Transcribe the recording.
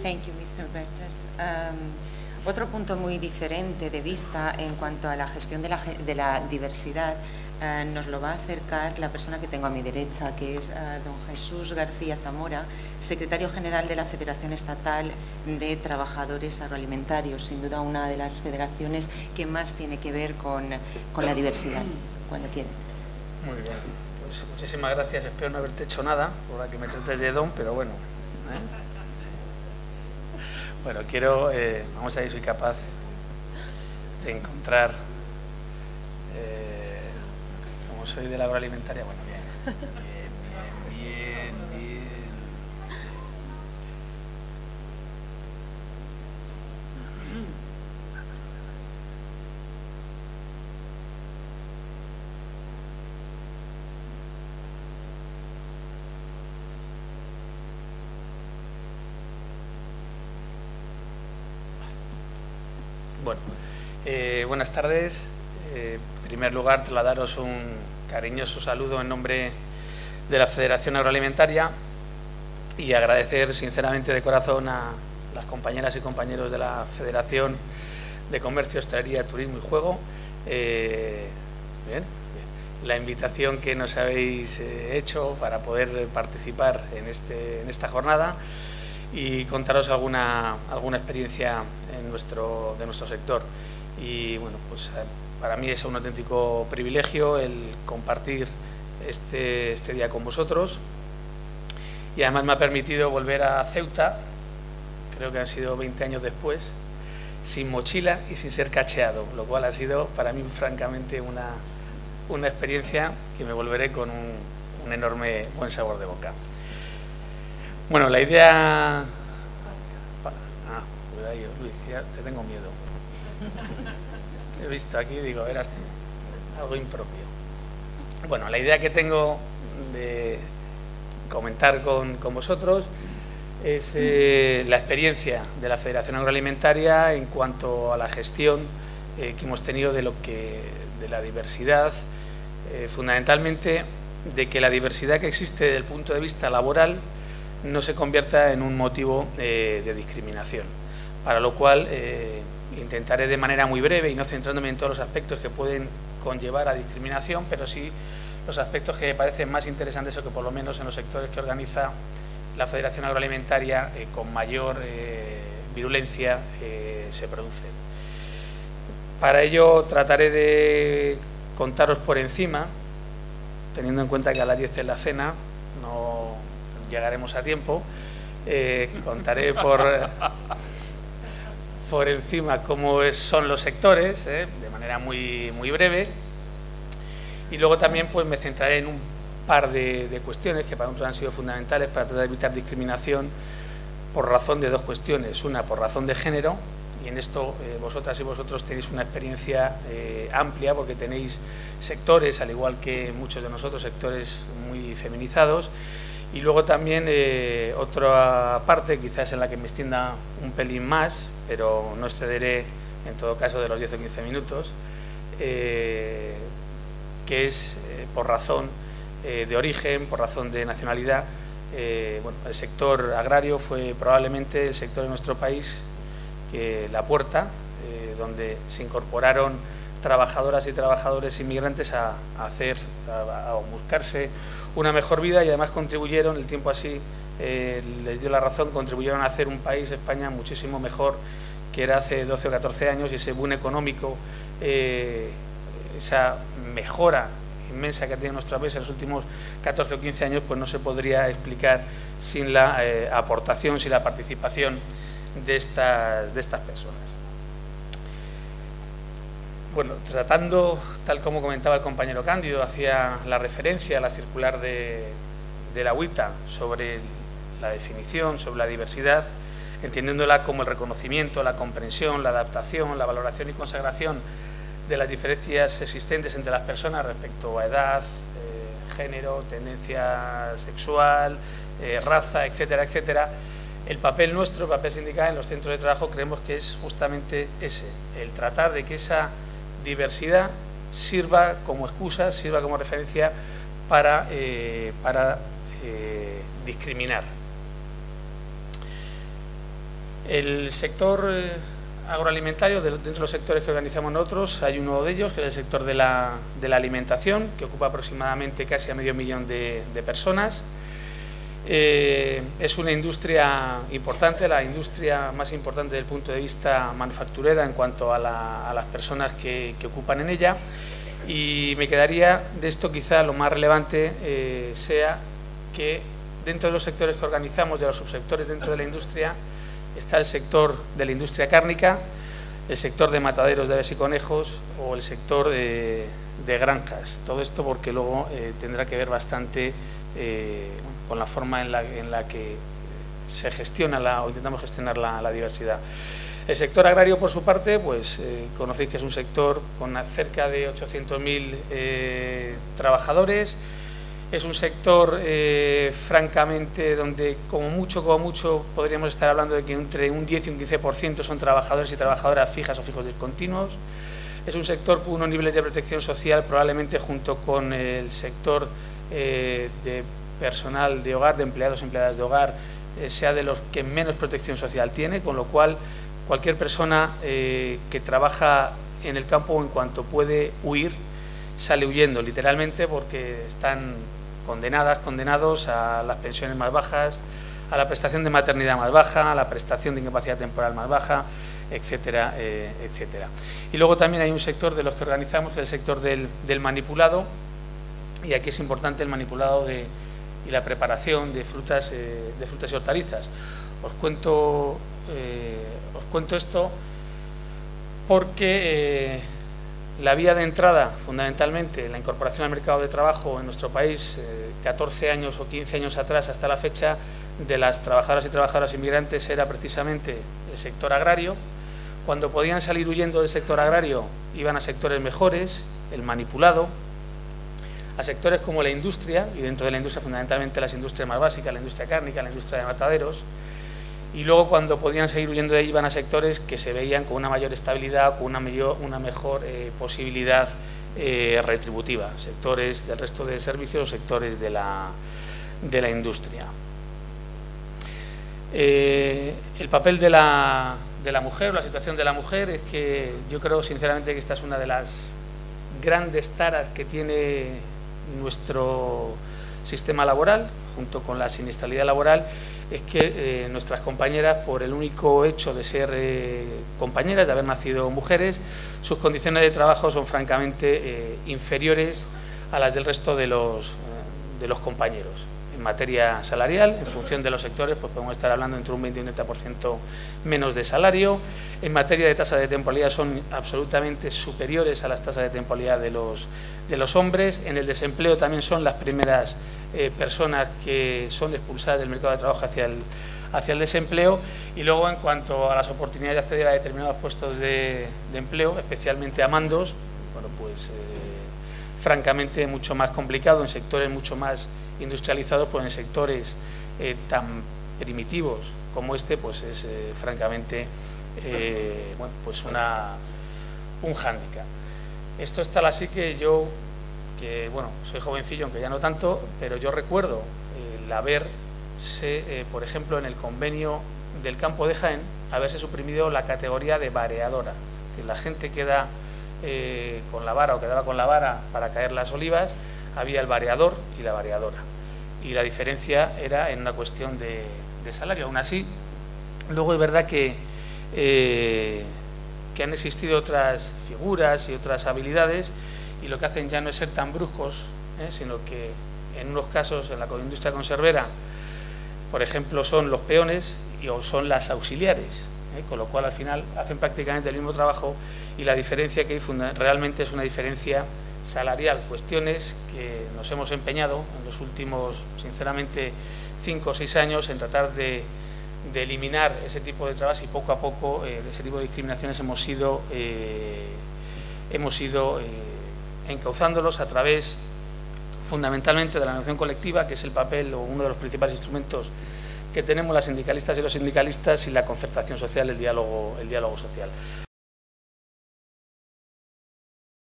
Thank you, Mr. Berters. Otro punto muy diferente de vista en cuanto a la gestión de la diversidad nos lo va a acercar la persona que tengo a mi derecha, que es don Jesús García Zamora, secretario general de la Federación Estatal de Trabajadores Agroalimentarios, sin duda una de las federaciones que más tiene que ver con la diversidad. Cuando quieras. Muy bien, pues muchísimas gracias. Espero no haberte hecho nada, por la que me trates de don, pero bueno. Bueno, vamos a ver si soy capaz de encontrar, como soy de la agroalimentaria, bueno, bien. Bueno, buenas tardes. En primer lugar, trasladaros un cariñoso saludo en nombre de la Federación Agroalimentaria y agradecer sinceramente de corazón a las compañeras y compañeros de la Federación de Comercio, Hostelería, Turismo y Juego la invitación que nos habéis hecho para poder participar en esta jornada y contaros alguna experiencia de nuestro sector. Y bueno, pues para mí es un auténtico privilegio el compartir este día con vosotros, y además me ha permitido volver a Ceuta, creo que han sido 20 años después, sin mochila y sin ser cacheado, lo cual ha sido para mí francamente una experiencia que me volveré con un enorme buen sabor de boca. Bueno, la idea... cuidado, Luis, ya te tengo miedo. He visto aquí, digo, verás tú, algo impropio. Bueno, la idea que tengo de comentar con vosotros es la experiencia de la Federación Agroalimentaria en cuanto a la gestión que hemos tenido de la diversidad, fundamentalmente de que la diversidad que existe desde el punto de vista laboral no se convierta en un motivo de discriminación, para lo cual intentaré de manera muy breve y no centrándome en todos los aspectos que pueden conllevar a discriminación, pero sí los aspectos que me parecen más interesantes o que por lo menos en los sectores que organiza la Federación Agroalimentaria con mayor virulencia se producen. Para ello trataré de contaros por encima, teniendo en cuenta que a las 10 es la cena, no llegaremos a tiempo, contaré por encima cómo son los sectores, de manera muy breve, y luego también pues me centraré en un par de cuestiones que para nosotros han sido fundamentales para tratar de evitar discriminación por razón de dos cuestiones. Una, por razón de género, y en esto vosotras y vosotros tenéis una experiencia amplia porque tenéis sectores, al igual que muchos de nosotros, sectores muy feminizados. Y luego también otra parte, quizás en la que me extienda un pelín más, pero no excederé en todo caso de los 10 o 15 minutos, que es por razón de origen, por razón de nacionalidad. Bueno, el sector agrario fue probablemente el sector de nuestro país que la puerta, donde se incorporaron trabajadoras y trabajadores inmigrantes a buscarse una mejor vida, y además contribuyeron, el tiempo así les dio la razón, contribuyeron a hacer un país, España, muchísimo mejor que era hace 12 o 14 años, y ese boom económico, esa mejora inmensa que ha tenido nuestro país en los últimos 14 o 15 años, pues no se podría explicar sin la aportación, sin la participación de estas personas. Bueno, tratando, tal como comentaba el compañero Cándido, hacía la referencia a la circular de la UITA sobre la definición, sobre la diversidad, entendiéndola como el reconocimiento, la comprensión, la adaptación, la valoración y consagración de las diferencias existentes entre las personas respecto a edad, género, tendencia sexual, raza, etcétera, etcétera. El papel nuestro, el papel sindical en los centros de trabajo, creemos que es justamente ese, el tratar de que esa diversidad sirva como excusa, sirva como referencia para discriminar. El sector agroalimentario, dentro de los sectores que organizamos nosotros, hay uno de ellos, que es el sector de la alimentación, que ocupa aproximadamente casi a 500.000 de personas. Es una industria importante, la industria más importante desde el punto de vista manufacturera en cuanto a las personas que ocupan en ella, y me quedaría de esto quizá lo más relevante sea que dentro de los sectores que organizamos, de los subsectores dentro de la industria, está el sector de la industria cárnica, el sector de mataderos de aves y conejos o el sector de granjas. Todo esto porque luego tendrá que ver bastante con la forma en la que se gestiona o intentamos gestionar la diversidad. El sector agrario, por su parte, pues conocéis que es un sector con cerca de 800.000 trabajadores. Es un sector, francamente, donde como mucho podríamos estar hablando de que entre un 10 y un 15% son trabajadores y trabajadoras fijas o fijos discontinuos. Es un sector con unos niveles de protección social, probablemente junto con el sector de personal de hogar, de empleados y empleadas de hogar, sea de los que menos protección social tiene, con lo cual cualquier persona que trabaja en el campo, en cuanto puede huir, sale huyendo, literalmente, porque están condenados a las pensiones más bajas, a la prestación de maternidad más baja, a la prestación de incapacidad temporal más baja, etcétera, etcétera. Y luego también hay un sector de los que organizamos, que es el sector del manipulado, y aquí es importante el manipulado y la preparación de frutas y hortalizas. Os cuento esto porque la vía de entrada, fundamentalmente, la incorporación al mercado de trabajo en nuestro país, 14 años o 15 años atrás hasta la fecha, de las trabajadoras y trabajadores inmigrantes era precisamente el sector agrario. Cuando podían salir huyendo del sector agrario, iban a sectores mejores, el manipulado, a sectores como la industria, y dentro de la industria fundamentalmente las industrias más básicas, la industria cárnica, la industria de mataderos, y luego cuando podían seguir huyendo de ahí iban a sectores que se veían con una mayor estabilidad, con una mejor posibilidad retributiva, sectores del resto de servicios, sectores de la industria. El papel de la mujer, la situación de la mujer, es que yo creo sinceramente que esta es una de las grandes taras que tiene nuestro sistema laboral, junto con la siniestralidad laboral, es que nuestras compañeras, por el único hecho de ser compañeras, de haber nacido mujeres, sus condiciones de trabajo son francamente inferiores a las del resto de los compañeros. En materia salarial, en función de los sectores, pues podemos estar hablando entre un 20 y un 30% menos de salario. En materia de tasa de temporalidad son absolutamente superiores a las tasas de temporalidad de los hombres. En el desempleo también son las primeras personas que son expulsadas del mercado de trabajo hacia el desempleo. Y luego, en cuanto a las oportunidades de acceder a determinados puestos de empleo, especialmente a mandos, bueno, pues francamente mucho más complicado en sectores mucho más industrializados, pues en sectores tan primitivos como este, pues es francamente bueno, pues un hándicap. Esto es tal así que yo, bueno, soy jovencillo, aunque ya no tanto, pero yo recuerdo el haberse, por ejemplo, en el convenio del campo de Jaén, haberse suprimido la categoría de vareadora. Es decir, la gente queda con la vara o quedaba con la vara para caer las olivas, había el vareador y la vareadora, y la diferencia era en una cuestión de salario. Aún así, luego es verdad que han existido otras figuras y otras habilidades, y lo que hacen ya no es ser tan bruscos, sino que en unos casos, en la industria conservera, por ejemplo, son los peones o son las auxiliares, con lo cual al final hacen prácticamente el mismo trabajo, y la diferencia que hay realmente es una diferencia salarial, cuestiones que nos hemos empeñado en los últimos, sinceramente, 5 o 6 años en tratar de eliminar ese tipo de trabas, y poco a poco ese tipo de discriminaciones hemos ido encauzándolos a través fundamentalmente de la negociación colectiva, que es el papel o uno de los principales instrumentos que tenemos las sindicalistas y los sindicalistas, y la concertación social, el diálogo social.